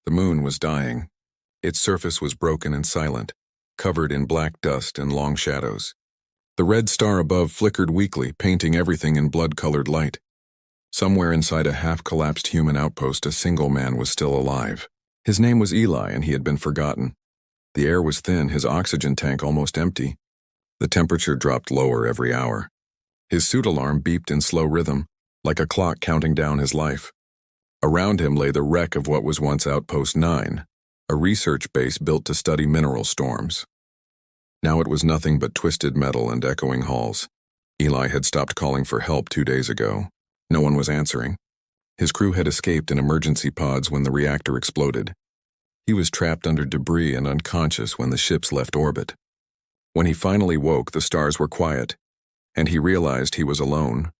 The moon was dying. Its surface was broken and silent, covered in black dust and long shadows. The red star above flickered weakly, painting everything in blood-colored light. Somewhere inside a half-collapsed human outpost, a single man was still alive. His name was Eli, and he had been forgotten. The air was thin, his oxygen tank almost empty. The temperature dropped lower every hour. His suit alarm beeped in slow rhythm, like a clock counting down his life. Around him lay the wreck of what was once Outpost 9, a research base built to study mineral storms. Now it was nothing but twisted metal and echoing halls. Eli had stopped calling for help 2 days ago. No one was answering. His crew had escaped in emergency pods when the reactor exploded. He was trapped under debris and unconscious when the ships left orbit. When he finally woke, the stars were quiet, and he realized he was alone.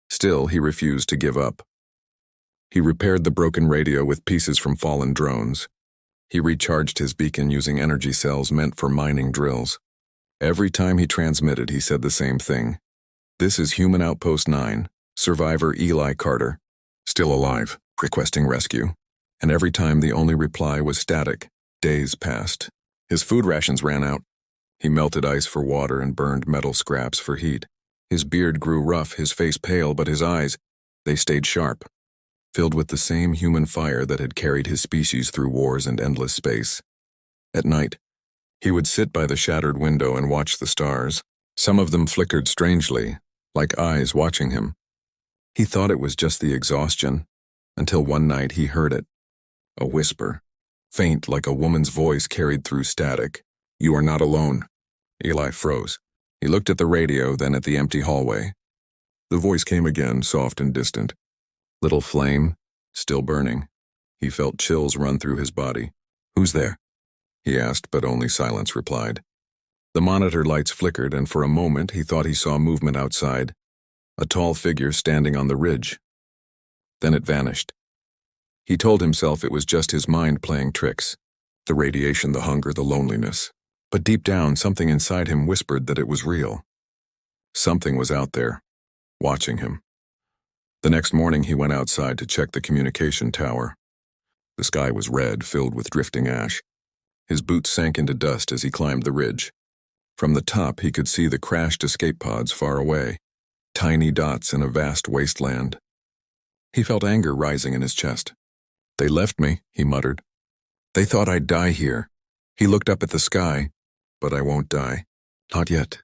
Still, he refused to give up. He repaired the broken radio with pieces from fallen drones. He recharged his beacon using energy cells meant for mining drills. Every time he transmitted, he said the same thing. "This is Human Outpost 9, survivor Eli Carter, still alive, requesting rescue." And every time the only reply was static. Days passed. His food rations ran out. He melted ice for water and burned metal scraps for heat. His beard grew rough, his face pale, but his eyes, they stayed sharp, filled with the same human fire that had carried his species through wars and endless space. At night, he would sit by the shattered window and watch the stars. Some of them flickered strangely, like eyes watching him. He thought it was just the exhaustion, until one night he heard it. A whisper, faint like a woman's voice carried through static. "You are not alone." Eli froze. He looked at the radio, then at the empty hallway. The voice came again, soft and distant. "Little flame, still burning." He felt chills run through his body. "Who's there?" he asked, but only silence replied. The monitor lights flickered, and for a moment he thought he saw movement outside, a tall figure standing on the ridge. Then it vanished. He told himself it was just his mind playing tricks. The radiation, the hunger, the loneliness. But deep down, something inside him whispered that it was real. Something was out there, watching him. The next morning he went outside to check the communication tower. The sky was red, filled with drifting ash. His boots sank into dust as he climbed the ridge. From the top he could see the crashed escape pods far away, tiny dots in a vast wasteland. He felt anger rising in his chest. "They left me," he muttered. "They thought I'd die here." He looked up at the sky, but I won't die. Not yet.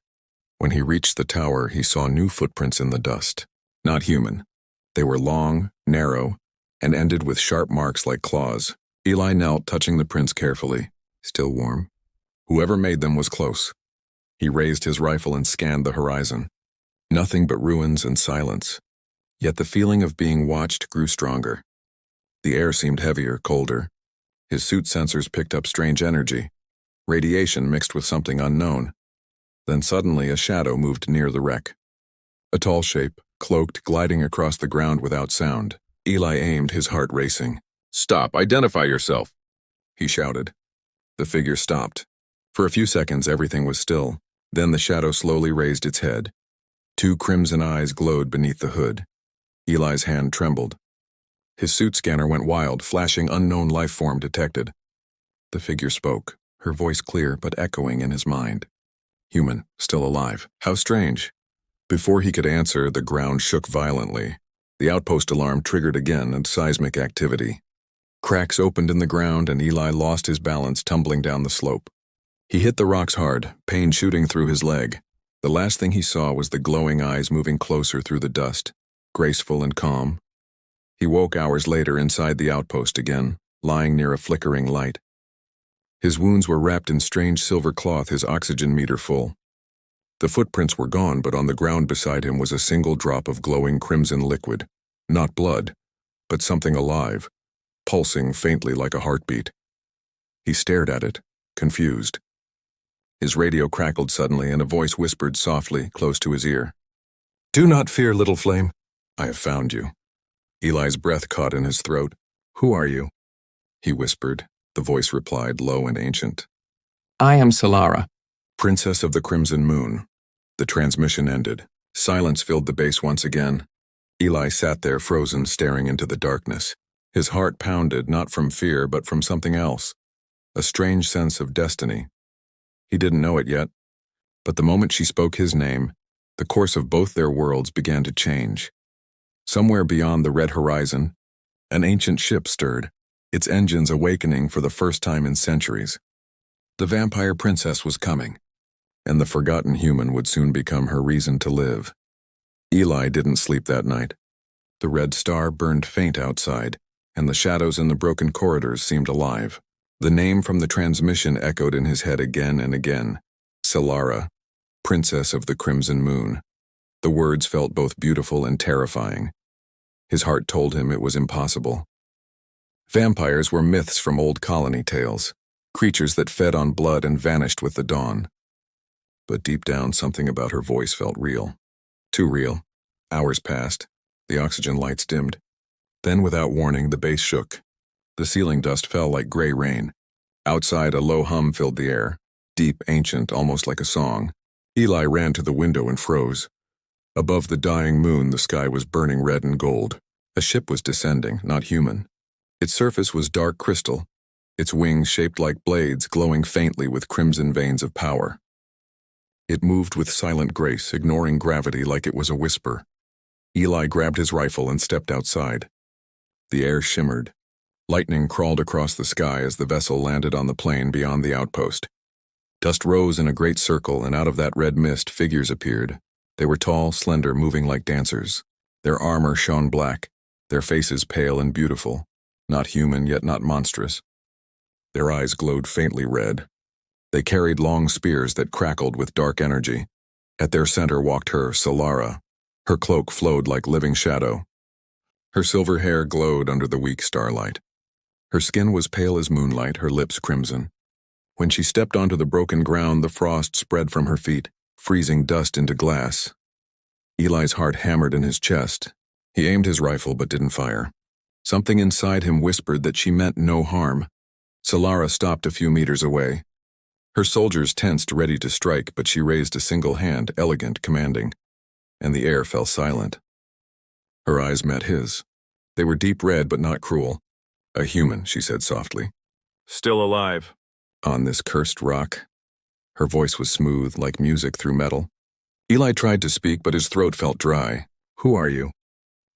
When he reached the tower, he saw new footprints in the dust. Not human. They were long, narrow, and ended with sharp marks like claws. Eli knelt, touching the prints carefully. Still warm. Whoever made them was close. He raised his rifle and scanned the horizon. Nothing but ruins and silence. Yet the feeling of being watched grew stronger. The air seemed heavier, colder. His suit sensors picked up strange energy, radiation mixed with something unknown. Then suddenly a shadow moved near the wreck. A tall shape, cloaked, gliding across the ground without sound. Eli aimed, his heart racing. "Stop, identify yourself," he shouted. The figure stopped. For a few seconds everything was still. Then the shadow slowly raised its head. 2 crimson eyes glowed beneath the hood. Eli's hand trembled. His suit scanner went wild, flashing unknown life form detected. The figure spoke, her voice clear but echoing in his mind. Human, still alive. How strange. Before he could answer, the ground shook violently. The outpost alarm triggered again, and seismic activity. Cracks opened in the ground, and Eli lost his balance, tumbling down the slope. He hit the rocks hard, pain shooting through his leg. The last thing he saw was the glowing eyes moving closer through the dust, graceful and calm. He woke hours later inside the outpost again, lying near a flickering light. His wounds were wrapped in strange silver cloth, his oxygen meter full. The footprints were gone, but on the ground beside him was a single drop of glowing crimson liquid. Not blood, but something alive, pulsing faintly like a heartbeat. He stared at it, confused. His radio crackled suddenly, and a voice whispered softly, close to his ear. "Do not fear, little flame. I have found you." Eli's breath caught in his throat. "Who are you?" he whispered. The voice replied, low and ancient. "I am Solara, Princess of the Crimson Moon." The transmission ended. Silence filled the base once again. Eli sat there frozen, staring into the darkness. His heart pounded, not from fear, but from something else. A strange sense of destiny. He didn't know it yet, but the moment she spoke his name, the course of both their worlds began to change. Somewhere beyond the red horizon, an ancient ship stirred, its engines awakening for the first time in centuries. The vampire princess was coming, and the forgotten human would soon become her reason to live. Eli didn't sleep that night. The red star burned faint outside, and the shadows in the broken corridors seemed alive. The name from the transmission echoed in his head again and again. Solara, Princess of the Crimson Moon. The words felt both beautiful and terrifying. His heart told him it was impossible. Vampires were myths from old colony tales, creatures that fed on blood and vanished with the dawn. But deep down, something about her voice felt real. Too real. Hours passed. The oxygen lights dimmed. Then, without warning, the base shook. The ceiling dust fell like gray rain. Outside, a low hum filled the air, deep, ancient, almost like a song. Eli ran to the window and froze. Above the dying moon, the sky was burning red and gold. A ship was descending, not human. Its surface was dark crystal, its wings shaped like blades glowing faintly with crimson veins of power. It moved with silent grace, ignoring gravity like it was a whisper. Eli grabbed his rifle and stepped outside. The air shimmered. Lightning crawled across the sky as the vessel landed on the plain beyond the outpost. Dust rose in a great circle, and out of that red mist, figures appeared. They were tall, slender, moving like dancers. Their armor shone black, their faces pale and beautiful, not human yet not monstrous. Their eyes glowed faintly red. They carried long spears that crackled with dark energy. At their center walked her, Solara. Her cloak flowed like living shadow. Her silver hair glowed under the weak starlight. Her skin was pale as moonlight, her lips crimson. When she stepped onto the broken ground, the frost spread from her feet, freezing dust into glass. Eli's heart hammered in his chest. He aimed his rifle but didn't fire. Something inside him whispered that she meant no harm. Solara stopped a few meters away. Her soldiers tensed, ready to strike, but she raised a single hand, elegant, commanding, and the air fell silent. Her eyes met his. They were deep red but not cruel. "A human," she said softly. "Still alive." "On this cursed rock." Her voice was smooth, like music through metal. Eli tried to speak, but his throat felt dry. "Who are you?"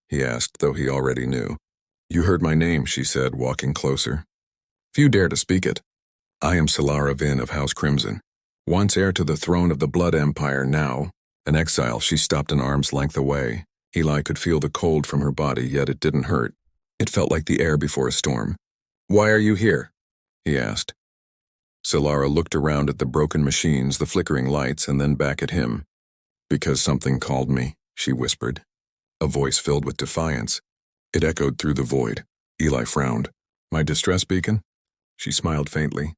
he asked, though he already knew. "You heard my name," she said, walking closer. "Few dare to speak it. I am Solara Vin of House Crimson, once heir to the throne of the Blood Empire, now an exile." She stopped an arm's length away. Eli could feel the cold from her body, yet it didn't hurt. It felt like the air before a storm. "Why are you here?" he asked. Solara looked around at the broken machines, the flickering lights, and then back at him. "Because something called me," she whispered. A voice filled with defiance. It echoed through the void. Eli frowned. "My distress beacon?" She smiled faintly.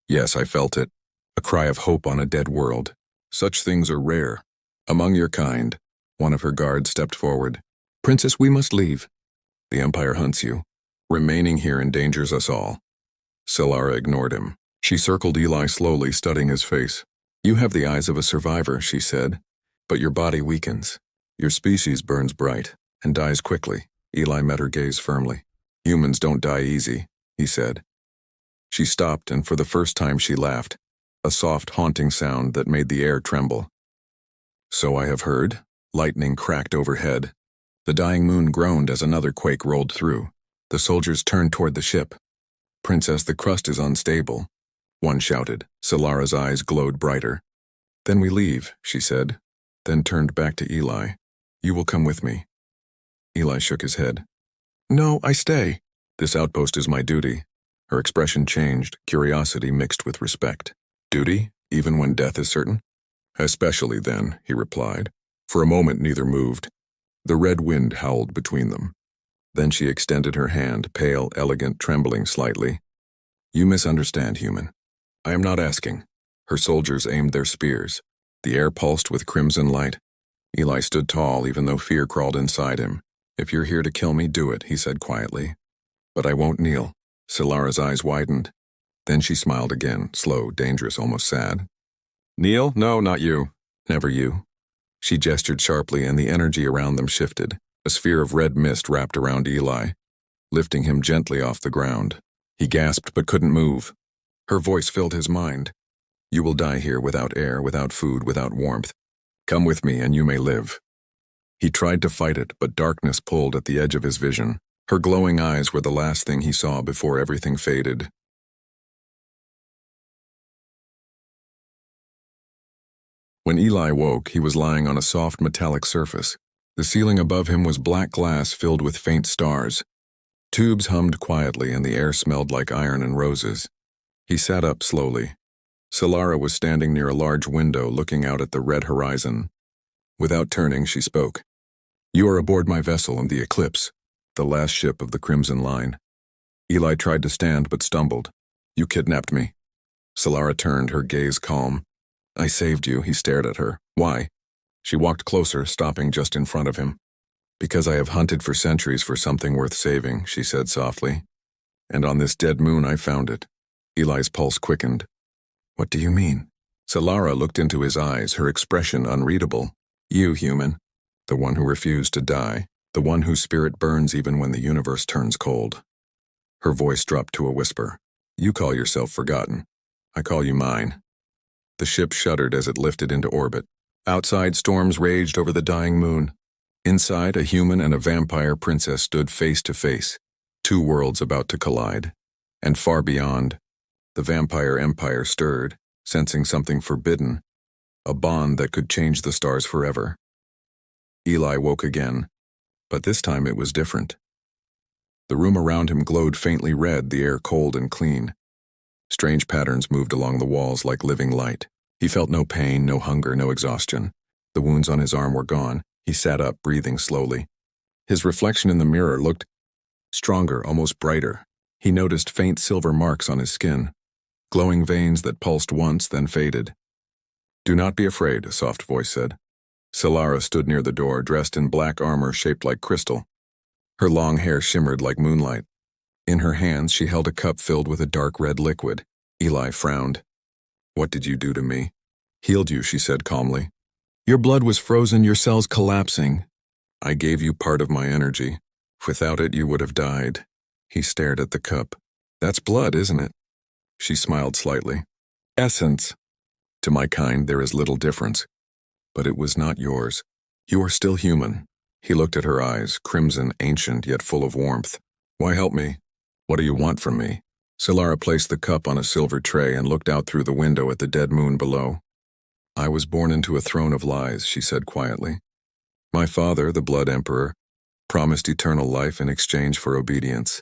"Yes, I felt it. A cry of hope on a dead world. Such things are rare. Among your kind." One of her guards stepped forward. "Princess, we must leave. The Empire hunts you. Remaining here endangers us all." Solara ignored him. She circled Eli slowly, studying his face. "You have the eyes of a survivor," she said, "but your body weakens. Your species burns bright and dies quickly." Eli met her gaze firmly. "Humans don't die easy," he said. She stopped, and for the first time she laughed, a soft, haunting sound that made the air tremble. "So I have heard." Lightning cracked overhead. The dying moon groaned as another quake rolled through. The soldiers turned toward the ship. "Princess, the crust is unstable," one shouted. Solara's eyes glowed brighter. "Then we leave," she said, then turned back to Eli. "You will come with me." Eli shook his head. "No, I stay. This outpost is my duty." Her expression changed, curiosity mixed with respect. "Duty, even when death is certain?" "Especially then," he replied. For a moment neither moved. The red wind howled between them. Then she extended her hand, pale, elegant, trembling slightly. "You misunderstand, human. I am not asking." Her soldiers aimed their spears. The air pulsed with crimson light. Eli stood tall, even though fear crawled inside him. "If you're here to kill me, do it," he said quietly. "But I won't kneel." Solara's eyes widened. Then she smiled again, slow, dangerous, almost sad. "Kneel? No, not you. Never you." She gestured sharply, and the energy around them shifted. A sphere of red mist wrapped around Eli. lifting him gently off the ground. He gasped but couldn't move. Her voice filled his mind. You will die here without air, without food, without warmth. Come with me and you may live. He tried to fight it, but darkness pulled at the edge of his vision. Her glowing eyes were the last thing he saw before everything faded. When Eli woke, he was lying on a soft metallic surface. The ceiling above him was black glass filled with faint stars. Tubes hummed quietly and the air smelled like iron and roses. He sat up slowly. Solara was standing near a large window looking out at the red horizon. Without turning, she spoke. You are aboard my vessel in the Eclipse, the last ship of the Crimson Line. Eli tried to stand but stumbled. You kidnapped me. Solara turned, her gaze calm. I saved you, he stared at her. Why? She walked closer, stopping just in front of him. Because I have hunted for centuries for something worth saving, she said softly. And on this dead moon I found it. Eli's pulse quickened. What do you mean? Solara looked into his eyes, her expression unreadable. You, human. The one who refused to die. The one whose spirit burns even when the universe turns cold. Her voice dropped to a whisper. You call yourself forgotten. I call you mine. The ship shuddered as it lifted into orbit. Outside, storms raged over the dying moon. Inside, a human and a vampire princess stood face to face, two worlds about to collide. And far beyond, the vampire empire stirred, sensing something forbidden, a bond that could change the stars forever. Eli woke again, but this time it was different. The room around him glowed faintly red, the air cold and clean. Strange patterns moved along the walls like living light. He felt no pain, no hunger, no exhaustion. The wounds on his arm were gone. He sat up, breathing slowly. His reflection in the mirror looked stronger, almost brighter. He noticed faint silver marks on his skin, glowing veins that pulsed once, then faded. Do not be afraid, a soft voice said. Solara stood near the door, dressed in black armor shaped like crystal. Her long hair shimmered like moonlight. In her hands, she held a cup filled with a dark red liquid. Eli frowned. What did you do to me? Healed you, she said calmly. Your blood was frozen, your cells collapsing. I gave you part of my energy. Without it, you would have died. He stared at the cup. That's blood, isn't it? She smiled slightly. Essence. To my kind, there is little difference. But it was not yours. You are still human. He looked at her eyes, crimson, ancient, yet full of warmth. Why help me? What do you want from me? Solara placed the cup on a silver tray and looked out through the window at the dead moon below. I was born into a throne of lies, she said quietly. My father, the Blood Emperor, promised eternal life in exchange for obedience.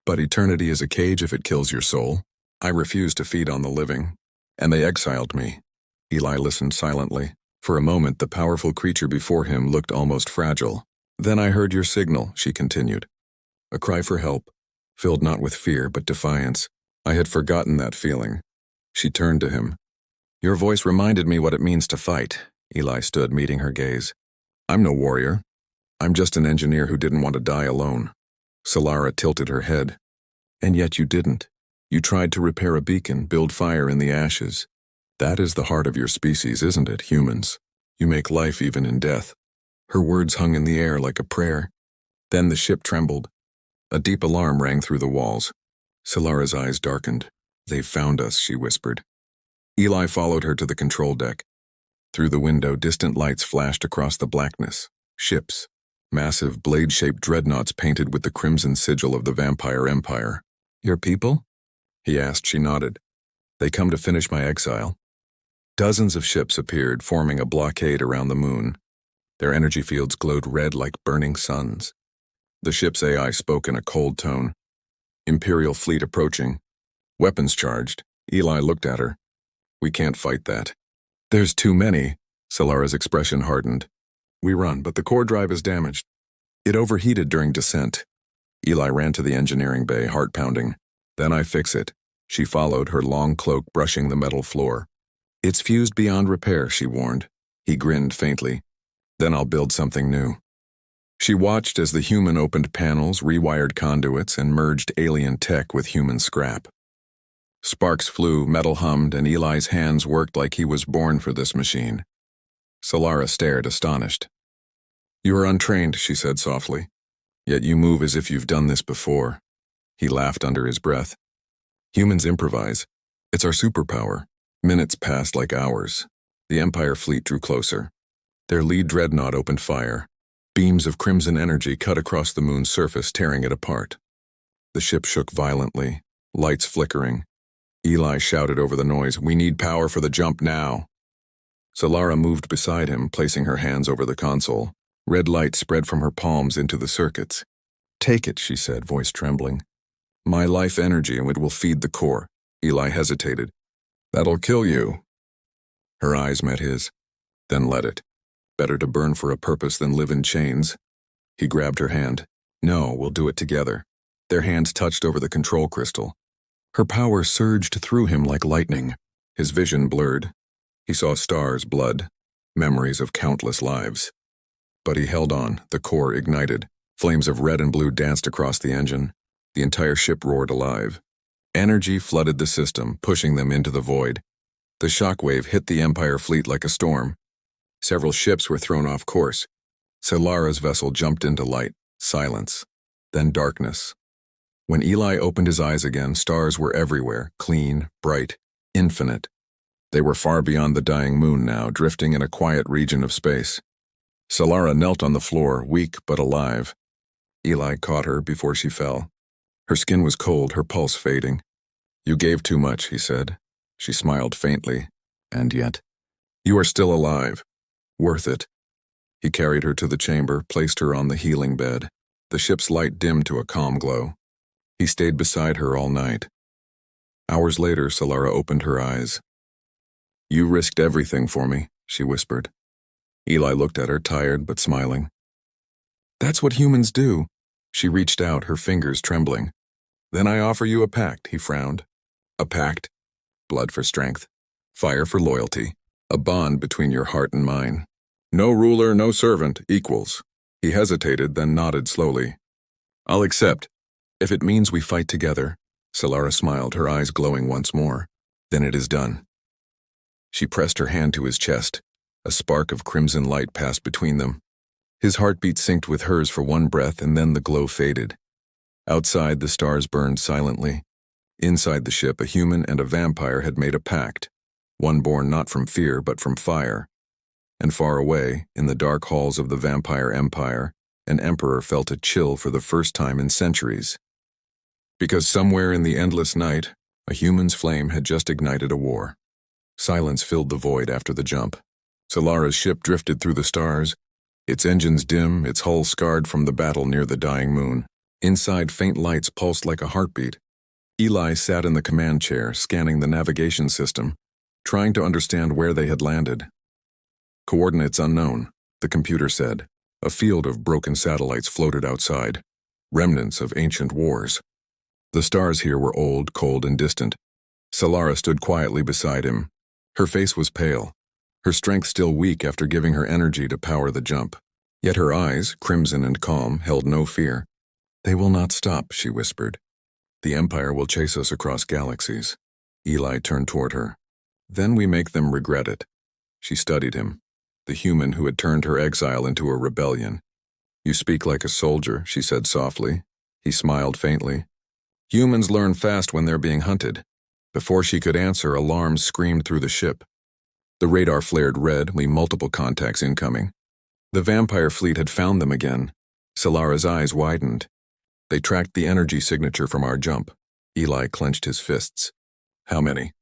But eternity is a cage if it kills your soul. I refused to feed on the living, and they exiled me. Eli listened silently. For a moment, the powerful creature before him looked almost fragile. Then I heard your signal, she continued. A cry for help, filled not with fear but defiance. I had forgotten that feeling. She turned to him. Your voice reminded me what it means to fight. Eli stood, meeting her gaze. I'm no warrior. I'm just an engineer who didn't want to die alone. Solara tilted her head. And yet you didn't. You tried to repair a beacon, build fire in the ashes. That is the heart of your species, isn't it, humans? You make life even in death. Her words hung in the air like a prayer. Then the ship trembled. A deep alarm rang through the walls. Solara's eyes darkened. They've found us, she whispered. Eli followed her to the control deck. Through the window, distant lights flashed across the blackness. Ships. Massive, blade-shaped dreadnoughts painted with the crimson sigil of the vampire empire. Your people? He asked. She nodded. They come to finish my exile. Dozens of ships appeared, forming a blockade around the moon. Their energy fields glowed red like burning suns. The ship's AI spoke in a cold tone. Imperial fleet approaching. Weapons charged. Eli looked at her. We can't fight that. There's too many. Solara's expression hardened. We run, but the core drive is damaged. It overheated during descent. Eli ran to the engineering bay, heart pounding. Then I fix it. She followed, her long cloak brushing the metal floor. It's fused beyond repair, she warned. He grinned faintly. Then I'll build something new. She watched as the human opened panels, rewired conduits, and merged alien tech with human scrap. Sparks flew, metal hummed, and Eli's hands worked like he was born for this machine. Solara stared, astonished. You are untrained, she said softly. Yet you move as if you've done this before. He laughed under his breath. Humans improvise. It's our superpower. Minutes passed like hours. The Empire fleet drew closer. Their lead dreadnought opened fire. Beams of crimson energy cut across the moon's surface, tearing it apart. The ship shook violently, lights flickering. Eli shouted over the noise, "We need power for the jump now." Solara moved beside him, placing her hands over the console. Red light spread from her palms into the circuits. "Take it," she said, voice trembling. "My life energy, and it will feed the core." Eli hesitated. "That'll kill you." Her eyes met his. "Then let it. Better to burn for a purpose than live in chains." He grabbed her hand. "No, we'll do it together." Their hands touched over the control crystal. Her power surged through him like lightning. His vision blurred. He saw stars, blood, memories of countless lives. But he held on, the core ignited. Flames of red and blue danced across the engine. The entire ship roared alive. Energy flooded the system, pushing them into the void. The shockwave hit the Empire fleet like a storm. Several ships were thrown off course. Solara's vessel jumped into light, silence, then darkness. When Eli opened his eyes again, stars were everywhere, clean, bright, infinite. They were far beyond the dying moon now, drifting in a quiet region of space. Solara knelt on the floor, weak but alive. Eli caught her before she fell. Her skin was cold, her pulse fading. "You gave too much," he said. She smiled faintly. "And yet, you are still alive. Worth it." He carried her to the chamber, placed her on the healing bed. The ship's light dimmed to a calm glow. He stayed beside her all night. Hours later, Solara opened her eyes. "You risked everything for me," she whispered. Eli looked at her, tired but smiling. "That's what humans do." She reached out, her fingers trembling. "Then I offer you a pact," he frowned. "A pact? Blood for strength, fire for loyalty, a bond between your heart and mine. No ruler, no servant, equals." He hesitated, then nodded slowly. "I'll accept, if it means we fight together." Solara smiled, her eyes glowing once more. "Then it is done." She pressed her hand to his chest. A spark of crimson light passed between them. His heartbeat synced with hers for one breath, and then the glow faded. Outside, the stars burned silently. Inside the ship, a human and a vampire had made a pact, one born not from fear but from fire. And far away, in the dark halls of the vampire empire, an emperor felt a chill for the first time in centuries. Because somewhere in the endless night, a human's flame had just ignited a war. Silence filled the void after the jump. Solara's ship drifted through the stars, its engines dim, its hull scarred from the battle near the dying moon. Inside, faint lights pulsed like a heartbeat. Eli sat in the command chair, scanning the navigation system, trying to understand where they had landed. "Coordinates unknown," the computer said. A field of broken satellites floated outside, remnants of ancient wars. The stars here were old, cold, and distant. Solara stood quietly beside him. Her face was pale, her strength still weak after giving her energy to power the jump. Yet her eyes, crimson and calm, held no fear. "They will not stop," she whispered. "The Empire will chase us across galaxies." Eli turned toward her. "Then we make them regret it." She studied him, the human who had turned her exile into a rebellion. "You speak like a soldier," she said softly. He smiled faintly. "Humans learn fast when they're being hunted." Before she could answer, alarms screamed through the ship. The radar flared red, multiple contacts incoming. The vampire fleet had found them again. Solara's eyes widened. "They tracked the energy signature from our jump." Eli clenched his fists. "How many?"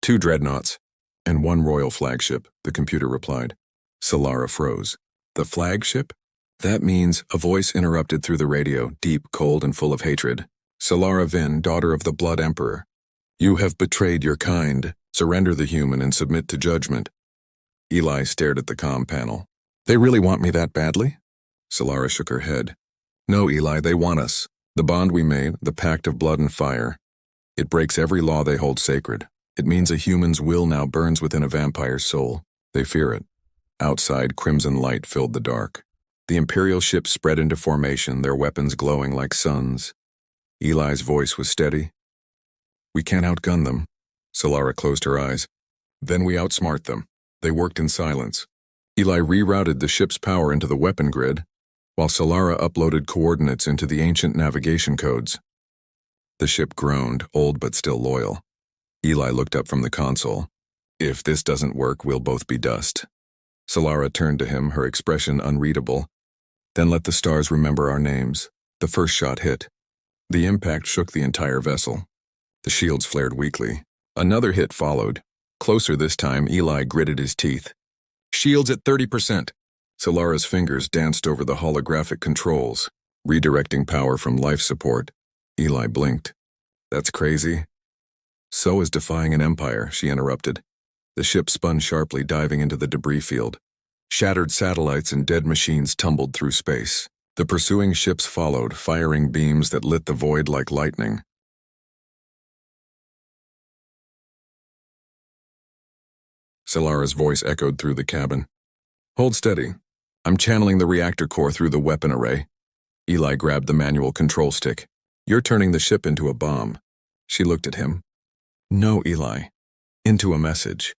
"2 dreadnoughts, and 1 royal flagship," the computer replied. Solara froze. "The flagship?" "That means," a voice interrupted through the radio, deep, cold, and full of hatred. "Solara Vin, daughter of the Blood Emperor. You have betrayed your kind. Surrender the human and submit to judgment." Eli stared at the comm panel. "They really want me that badly?" Solara shook her head. "No, Eli, they want us. The bond we made, the pact of blood and fire. It breaks every law they hold sacred. It means a human's will now burns within a vampire's soul. They fear it." Outside, crimson light filled the dark. The Imperial ships spread into formation, their weapons glowing like suns. Eli's voice was steady. "We can't outgun them." Solara closed her eyes. "Then we outsmart them." They worked in silence. Eli rerouted the ship's power into the weapon grid. while Solara uploaded coordinates into the ancient navigation codes. The ship groaned, old but still loyal. Eli looked up from the console. If this doesn't work, we'll both be dust. Solara turned to him, her expression unreadable. Then let the stars remember our names. The first shot hit. The impact shook the entire vessel. The shields flared weakly. Another hit followed. Closer this time, Eli gritted his teeth. Shields at 30%. Solara's fingers danced over the holographic controls, redirecting power from life support. Eli blinked. That's crazy. So is defying an empire, she interrupted. The ship spun sharply, diving into the debris field. Shattered satellites and dead machines tumbled through space. The pursuing ships followed, firing beams that lit the void like lightning. Solara's voice echoed through the cabin. Hold steady. I'm channeling the reactor core through the weapon array. Eli grabbed the manual control stick. You're turning the ship into a bomb. She looked at him. No, Eli. Into a message.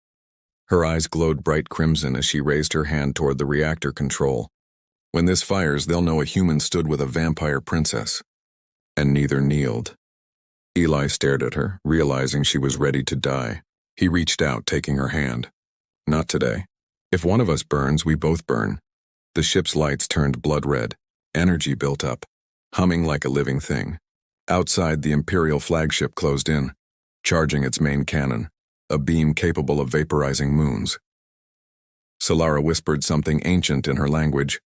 Her eyes glowed bright crimson as she raised her hand toward the reactor control. When this fires, they'll know a human stood with a vampire princess. And neither kneeled. Eli stared at her, realizing she was ready to die. He reached out, taking her hand. Not today. If one of us burns, we both burn. The ship's lights turned blood red. Energy built up, humming like a living thing. Outside, the Imperial flagship closed in, charging its main cannon, a beam capable of vaporizing moons. Solara whispered something ancient in her language,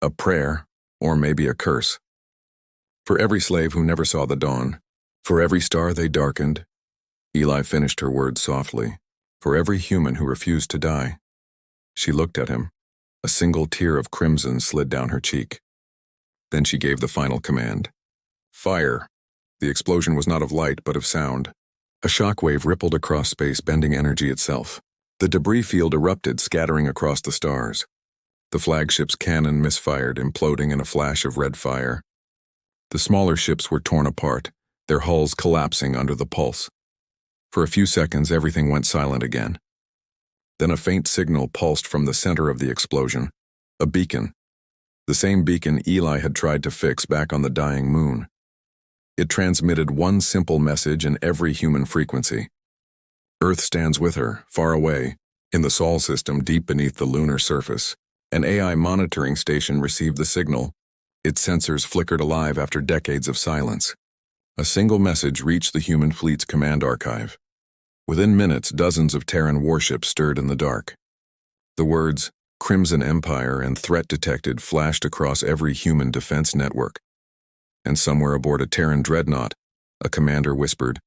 a prayer, or maybe a curse. For every slave who never saw the dawn, for every star they darkened, Eli finished her words softly, for every human who refused to die. She looked at him. A single tear of crimson slid down her cheek. Then she gave the final command. Fire. The explosion was not of light, but of sound. A shockwave rippled across space, bending energy itself. The debris field erupted, scattering across the stars. The flagship's cannon misfired, imploding in a flash of red fire. The smaller ships were torn apart, their hulls collapsing under the pulse. For a few seconds, everything went silent again. Then a faint signal pulsed from the center of the explosion. A beacon. The same beacon Eli had tried to fix back on the dying moon. It transmitted one simple message in every human frequency. Earth stands with her, far away, in the Sol system deep beneath the lunar surface. An AI monitoring station received the signal. Its sensors flickered alive after decades of silence. A single message reached the human fleet's command archive. Within minutes, dozens of Terran warships stirred in the dark. The words, Crimson Empire and Threat Detected flashed across every human defense network. And somewhere aboard a Terran dreadnought, a commander whispered,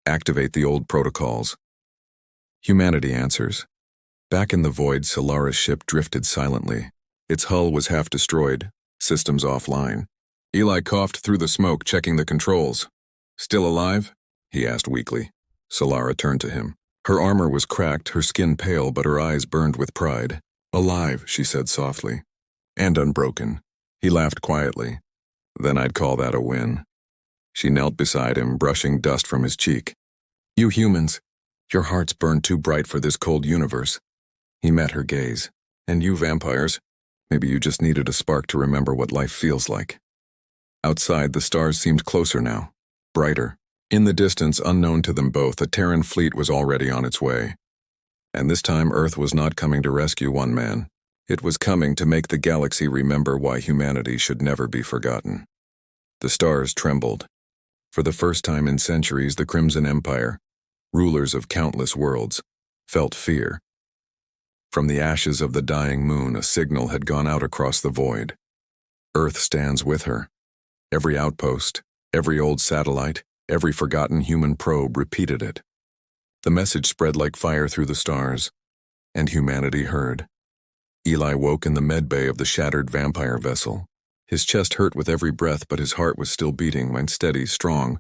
Activate the old protocols. Humanity answers. Back in the void, Solara's ship drifted silently. Its hull was half destroyed, systems offline. Eli coughed through the smoke, checking the controls. Still alive? He asked weakly. Solara turned to him. Her armor was cracked, her skin pale, but her eyes burned with pride. Alive, she said softly. And unbroken. He laughed quietly. Then I'd call that a win. She knelt beside him, brushing dust from his cheek. You humans, your hearts burn too bright for this cold universe. He met her gaze. And you vampires, maybe you just needed a spark to remember what life feels like. Outside, the stars seemed closer now, brighter. In the distance, unknown to them both, a Terran fleet was already on its way. And this time, Earth was not coming to rescue one man. It was coming to make the galaxy remember why humanity should never be forgotten. The stars trembled. For the first time in centuries, the Crimson Empire, rulers of countless worlds, felt fear. From the ashes of the dying moon, a signal had gone out across the void. Earth stands with her. Every outpost, every old satellite, every forgotten human probe repeated it. The message spread like fire through the stars, and humanity heard. Eli woke in the medbay of the shattered vampire vessel. His chest hurt with every breath, but his heart was still beating, mind steady, strong.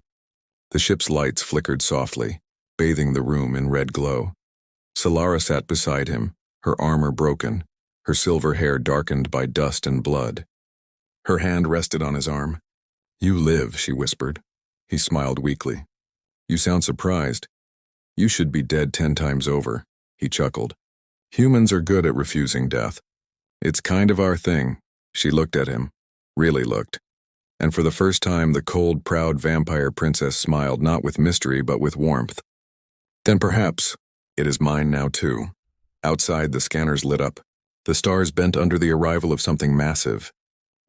The ship's lights flickered softly, bathing the room in red glow. Solara sat beside him, her armor broken, her silver hair darkened by dust and blood. Her hand rested on his arm. You live, she whispered. He smiled weakly. You sound surprised. You should be dead 10 times over, he chuckled. Humans are good at refusing death. It's kind of our thing. She looked at him, really looked. And for the first time, the cold, proud vampire princess smiled not with mystery but with warmth. Then perhaps, it is mine now too. Outside, the scanners lit up. The stars bent under the arrival of something massive.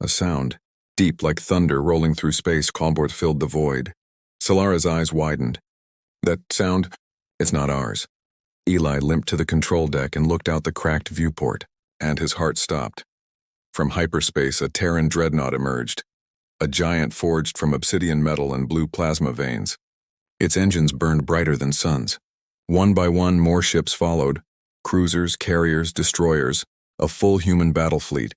A sound, deep like thunder rolling through space, filled the void. Solara's eyes widened. That sound, it's not ours. Eli limped to the control deck and looked out the cracked viewport, and his heart stopped. From hyperspace, a Terran dreadnought emerged. A giant forged from obsidian metal and blue plasma veins. Its engines burned brighter than suns. One by one, more ships followed. Cruisers, carriers, destroyers, a full human battle fleet.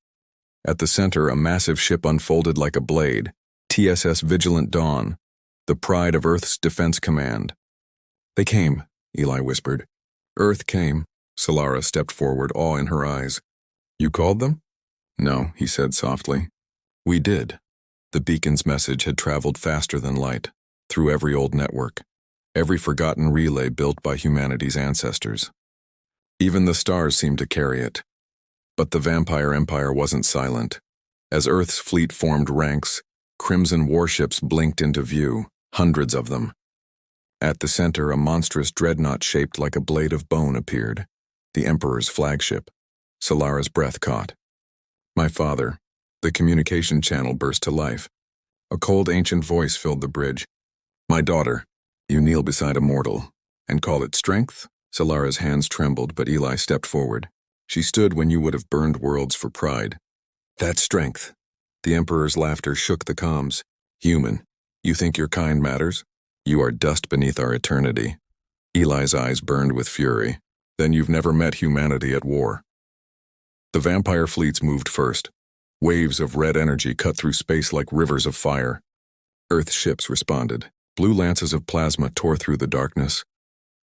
At the center, a massive ship unfolded like a blade. TSS Vigilant Dawn, the pride of Earth's defense command. They came, Eli whispered. Earth came. Solara stepped forward, awe in her eyes. You called them? No, he said softly. We did. The beacon's message had traveled faster than light, through every old network, every forgotten relay built by humanity's ancestors. Even the stars seemed to carry it. But the vampire empire wasn't silent. As Earth's fleet formed ranks, crimson warships blinked into view, hundreds of them. At the center, a monstrous dreadnought shaped like a blade of bone appeared, the Emperor's flagship. Solara's breath caught. My father. The communication channel burst to life. A cold ancient voice filled the bridge. My daughter, you kneel beside a mortal, and call it strength? Solara's hands trembled, but Eli stepped forward. She stood when you would have burned worlds for pride. That's strength. The Emperor's laughter shook the comms. Human, you think your kind matters? You are dust beneath our eternity. Eli's eyes burned with fury. Then you've never met humanity at war. The vampire fleets moved first. Waves of red energy cut through space like rivers of fire. Earth ships responded. Blue lances of plasma tore through the darkness.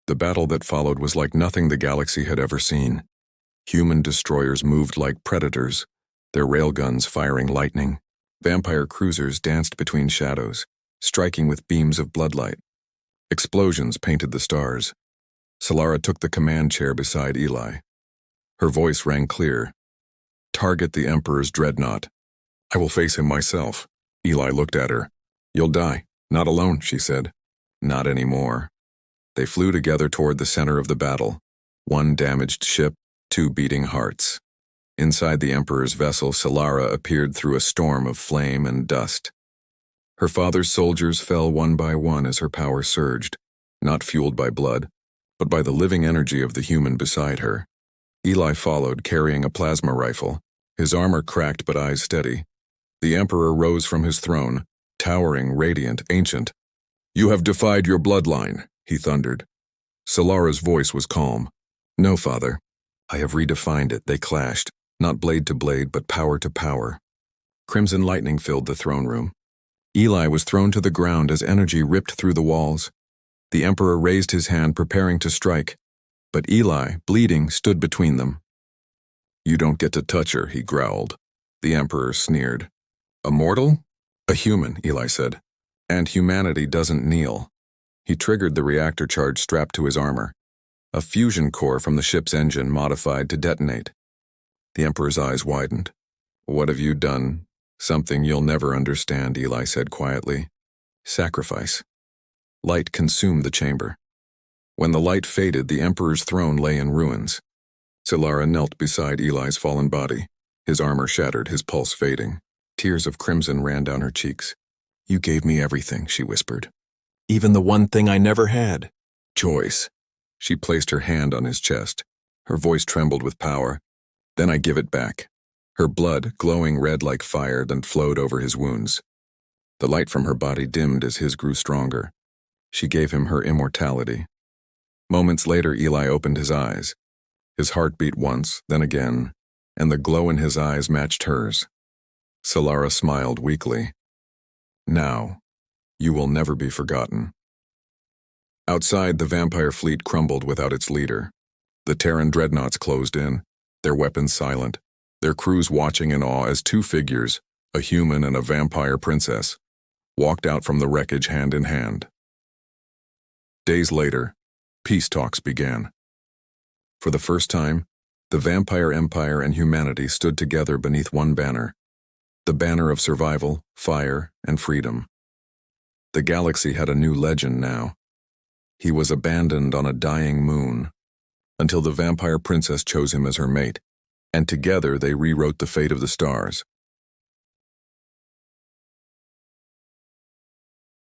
The battle that followed was like nothing the galaxy had ever seen. Human destroyers moved like predators, their railguns firing lightning. Vampire cruisers danced between shadows, striking with beams of bloodlight. Explosions painted the stars. Solara took the command chair beside Eli. Her voice rang clear. Target the Emperor's dreadnought. I will face him myself. Eli looked at her. You'll die. Not alone, she said. Not anymore. They flew together toward the center of the battle. One damaged ship, two beating hearts. Inside the Emperor's vessel, Solara appeared through a storm of flame and dust. Her father's soldiers fell one by one as her power surged, not fueled by blood, but by the living energy of the human beside her. Eli followed, carrying a plasma rifle, his armor cracked but eyes steady. The Emperor rose from his throne, towering, radiant, ancient. You have defied your bloodline, he thundered. Solara's voice was calm. No, father. I have redefined it. They clashed, not blade to blade, but power to power. Crimson lightning filled the throne room. Eli was thrown to the ground as energy ripped through the walls. The Emperor raised his hand, preparing to strike, but Eli, bleeding, stood between them. You don't get to touch her, he growled. The Emperor sneered. A mortal? A human, Eli said. And humanity doesn't kneel. He triggered the reactor charge strapped to his armor. A fusion core from the ship's engine modified to detonate. The Emperor's eyes widened. What have you done? Something you'll never understand, Eli said quietly. Sacrifice. Light consumed the chamber. When the light faded, the Emperor's throne lay in ruins. Solara knelt beside Eli's fallen body, his armor shattered, his pulse fading. Tears of crimson ran down her cheeks. You gave me everything, she whispered. Even the one thing I never had. Choice. She placed her hand on his chest. Her voice trembled with power. Then I give it back. Her blood, glowing red like fire, then flowed over his wounds. The light from her body dimmed as his grew stronger. She gave him her immortality. Moments later, Eli opened his eyes. His heart beat once, then again, and the glow in his eyes matched hers. Solara smiled weakly. Now, you will never be forgotten. Outside, the vampire fleet crumbled without its leader. The Terran dreadnoughts closed in, their weapons silent, their crews watching in awe as two figures, a human and a vampire princess, walked out from the wreckage hand in hand. Days later, peace talks began. For the first time, the vampire empire and humanity stood together beneath one banner. the banner of survival, fire, and freedom. The galaxy had a new legend now. He was abandoned on a dying moon, until the vampire princess chose him as her mate, and together they rewrote the fate of the stars.